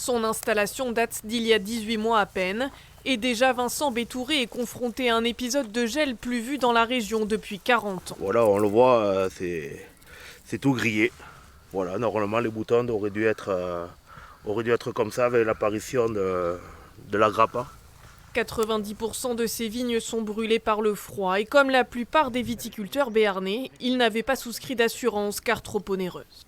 Son installation date d'il y a 18 mois à peine. Et déjà, Vincent Bétouré est confronté à un épisode de gel plus vu dans la région depuis 40 ans. Voilà, on le voit, c'est tout grillé. Voilà, normalement, les boutons auraient dû être comme ça avec l'apparition de la grappa. 90% de ces vignes sont brûlées par le froid. Et comme la plupart des viticulteurs béarnais, ils n'avaient pas souscrit d'assurance car trop onéreuse.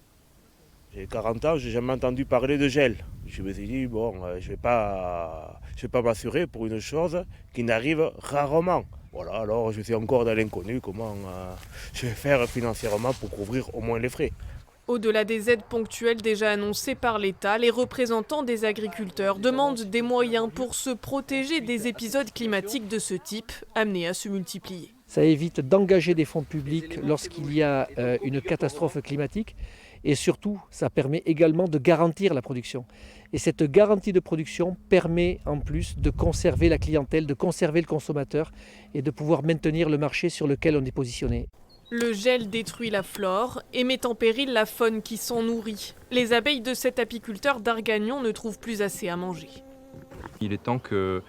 J'ai 40 ans, j'ai jamais entendu parler de gel. Je me suis dit, bon, je vais pas m'assurer pour une chose qui n'arrive rarement. Voilà, alors je suis encore dans l'inconnu, comment je vais faire financièrement pour couvrir au moins les frais. Au-delà des aides ponctuelles déjà annoncées par l'État, les représentants des agriculteurs demandent des moyens pour se protéger des épisodes climatiques de ce type, amenés à se multiplier. Ça évite d'engager des fonds publics lorsqu'il y a une catastrophe climatique. Et surtout, ça permet également de garantir la production. Et cette garantie de production permet en plus de conserver la clientèle, de conserver le consommateur et de pouvoir maintenir le marché sur lequel on est positionné. Le gel détruit la flore et met en péril la faune qui s'en nourrit. Les abeilles de cet apiculteur d'Argagnon ne trouvent plus assez à manger. Il est temps que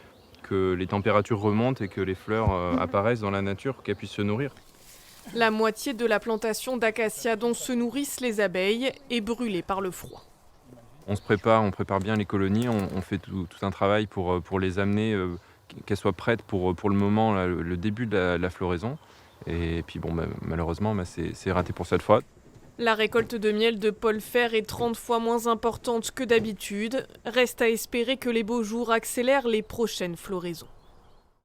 les températures remontent et que les fleurs apparaissent dans la nature, qu'elles puissent se nourrir. La moitié de la plantation d'acacia dont se nourrissent les abeilles est brûlée par le froid. On prépare bien les colonies, on fait tout un travail pour les amener, qu'elles soient prêtes pour le moment, là, le début de la floraison. Et puis malheureusement, c'est raté pour cette fois. La récolte de miel de Paul Fère est 30 fois moins importante que d'habitude. Reste à espérer que les beaux jours accélèrent les prochaines floraisons.